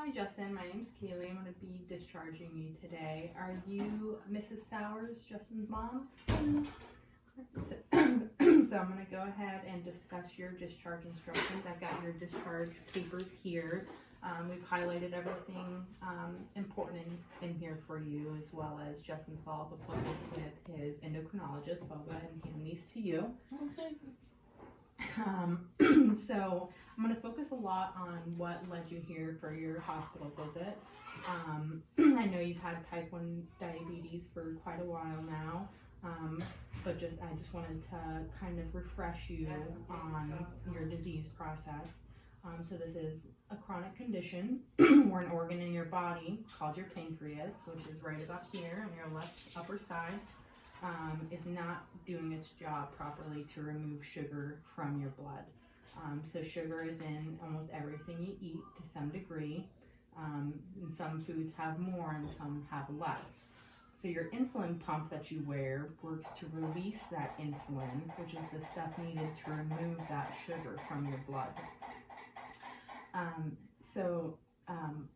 Hi Justin, my name's Kaylee. I'm going to be discharging you today. Are you Mrs. Sowers, Justin's mom? So I'm going to go ahead and discuss your discharge instructions. I've got your discharge papers here. We've highlighted everything important in here for you, as well as Justin's follow-up appointment with his endocrinologist. So I'll go ahead and hand these to you. Okay. So I'm going to focus a lot on what led you here for your hospital visit. I know you've had type 1 diabetes for quite a while now, but I just wanted to kind of refresh you on your disease process. So this is a chronic condition where an organ in your body called your pancreas, which is right about here on your left upper side, is not doing its job properly to remove sugar from your blood. So sugar is in almost everything you eat to some degree, and some foods have more and some have less. So your insulin pump that you wear works to release that insulin, which is the stuff needed to remove that sugar from your blood.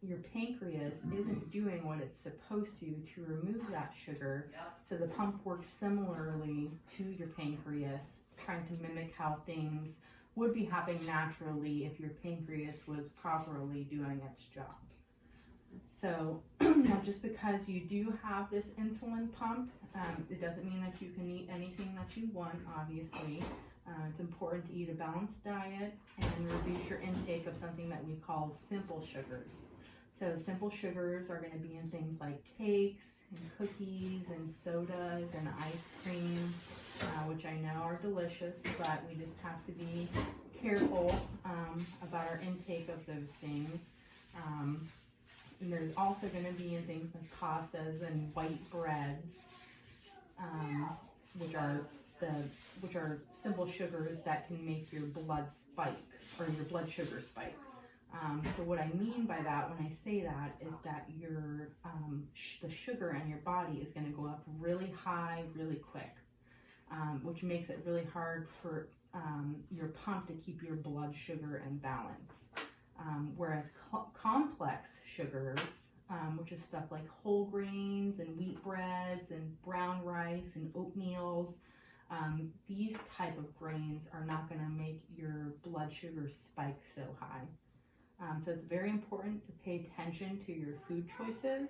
Your pancreas isn't doing what it's supposed to remove that sugar, so the pump works similarly to your pancreas, trying to mimic how things would be happening naturally if your pancreas was properly doing its job. So now just because you do have this insulin pump, it doesn't mean that you can eat anything that you want, obviously. It's important to eat a balanced diet and reduce your intake of something that we call simple sugars. So simple sugars are going to be in things like cakes and cookies and sodas and ice cream, which I know are delicious, but we just have to be careful about our intake of those things. And there's also going to be in things like pastas and white breads, which are simple sugars that can make your blood spike, or your blood sugar spike. So what I mean by that when I say that is that the sugar in your body is going to go up really high, really quick, which makes it really hard for your pump to keep your blood sugar in balance. Whereas complex sugars, which is stuff like whole grains and wheat breads and brown rice and oatmeals, these type of grains are not going to make your blood sugar spike so high. So it's very important to pay attention to your food choices,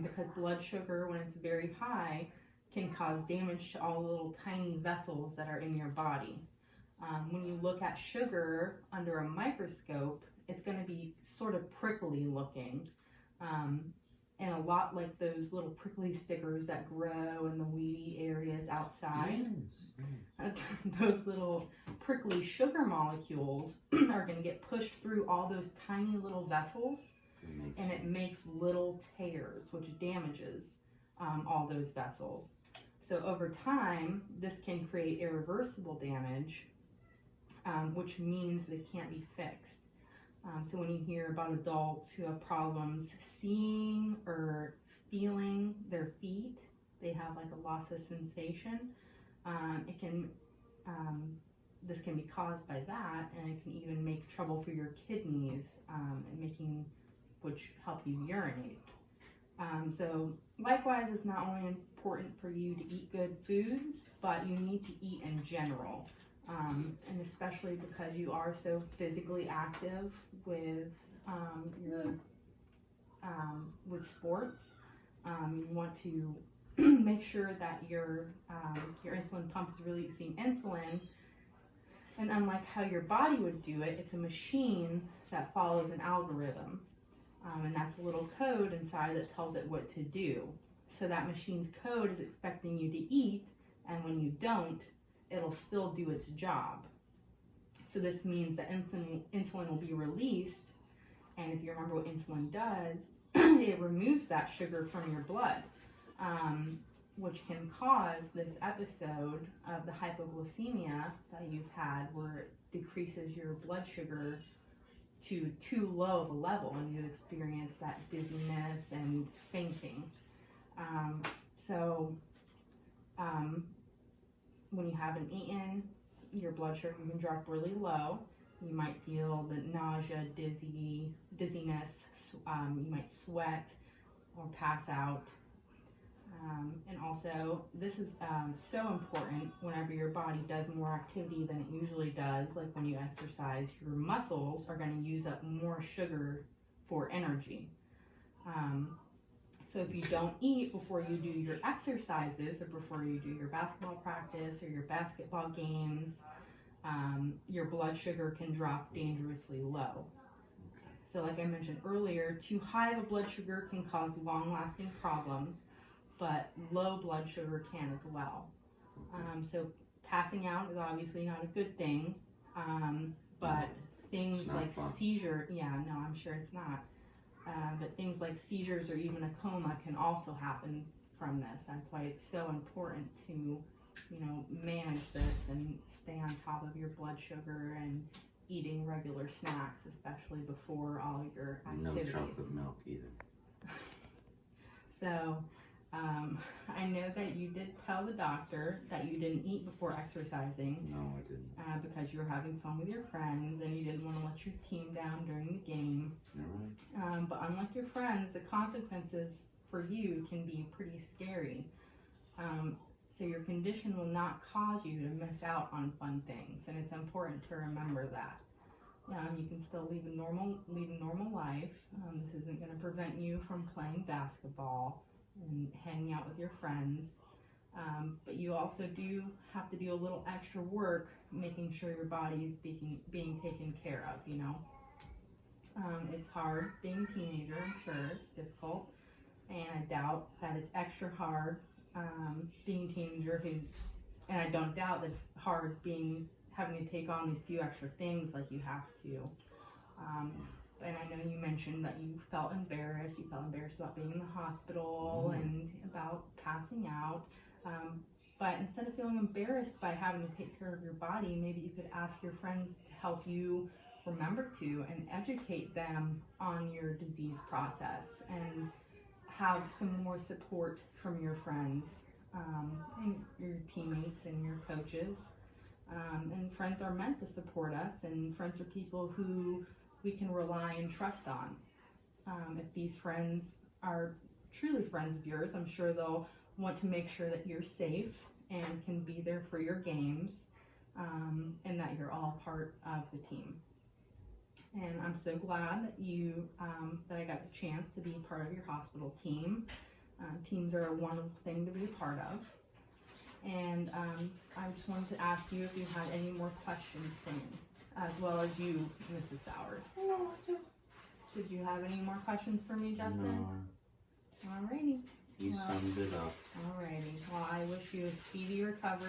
because blood sugar, when it's very high, can cause damage to all the little tiny vessels that are in your body. When you look at sugar under a microscope, it's going to be sort of prickly looking, and a lot like those little prickly stickers that grow in the weedy areas outside. Yes. Those little prickly sugar molecules are going to get pushed through all those tiny little vessels, and it makes little tears, which damages all those vessels. So over time, this can create irreversible damage, which means they can't be fixed. So when you hear about adults who have problems seeing or feeling their feet, they have like a loss of sensation. This can be caused by that, and it can even make trouble for your kidneys, which help you urinate. So likewise, it's not only important for you to eat good foods, but you need to eat in general. And especially because you are so physically active with sports, you want to make sure that your insulin pump is releasing insulin. And unlike how your body would do it, it's a machine that follows an algorithm, and that's a little code inside that tells it what to do. So that machine's code is expecting you to eat, and when you don't, it'll still do its job. So this means that insulin will be released, and if you remember what insulin does, it removes that sugar from your blood, which can cause this episode of the hypoglycemia that you've had, where it decreases your blood sugar to too low of a level, and you experience that dizziness and fainting. When you haven't eaten, your blood sugar can drop really low, You might feel the nausea, dizziness. You might sweat or pass out. And also, this is so important whenever your body does more activity than it usually does. Like when you exercise, your muscles are going to use up more sugar for energy. So if you don't eat before you do your exercises or before you do your basketball practice or your basketball games, your blood sugar can drop dangerously low. So like I mentioned earlier, too high of a blood sugar can cause long-lasting problems, but low blood sugar can as well. So passing out is obviously not a good thing, but things like seizure, I'm sure it's not. But things like seizures or even a coma can also happen from this. That's why it's so important to, manage this and stay on top of your blood sugar and eating regular snacks, especially before all your activities. No chocolate milk either. So, I know that you did tell the doctor that you didn't eat before exercising. No, I didn't. Because you were having fun with your friends and you didn't want to let your team down during the game. You're right. But unlike your friends, the consequences for you can be pretty scary. So your condition will not cause you to miss out on fun things, and it's important to remember that. You can still lead a normal life. This isn't going to prevent you from playing basketball and hanging out with your friends. But you also do have to do a little extra work making sure your body is being taken care of, It's hard being a teenager, I'm sure. It's difficult. And I doubt that it's extra hard being a teenager and I don't doubt that it's hard having to take on these few extra things like you have to. And I know you mentioned that you felt embarrassed. You felt embarrassed about being in the hospital and about passing out. But instead of feeling embarrassed by having to take care of your body, maybe you could ask your friends to help you remember to and educate them on your disease process and have some more support from your friends and your teammates and your coaches. And friends are meant to support us, and friends are people who we can rely and trust on. If these friends are truly friends of yours, I'm sure they'll want to make sure that you're safe and can be there for your games, and that you're all part of the team. And I'm so glad that I got the chance to be part of your hospital team. Teams are a wonderful thing to be a part of. And I just wanted to ask you if you had any more questions for me, as well as you, Mrs. Sowers. Did you have any more questions for me, Justin? No. Alrighty. You summed it up. Alrighty. Well, I wish you a speedy recovery.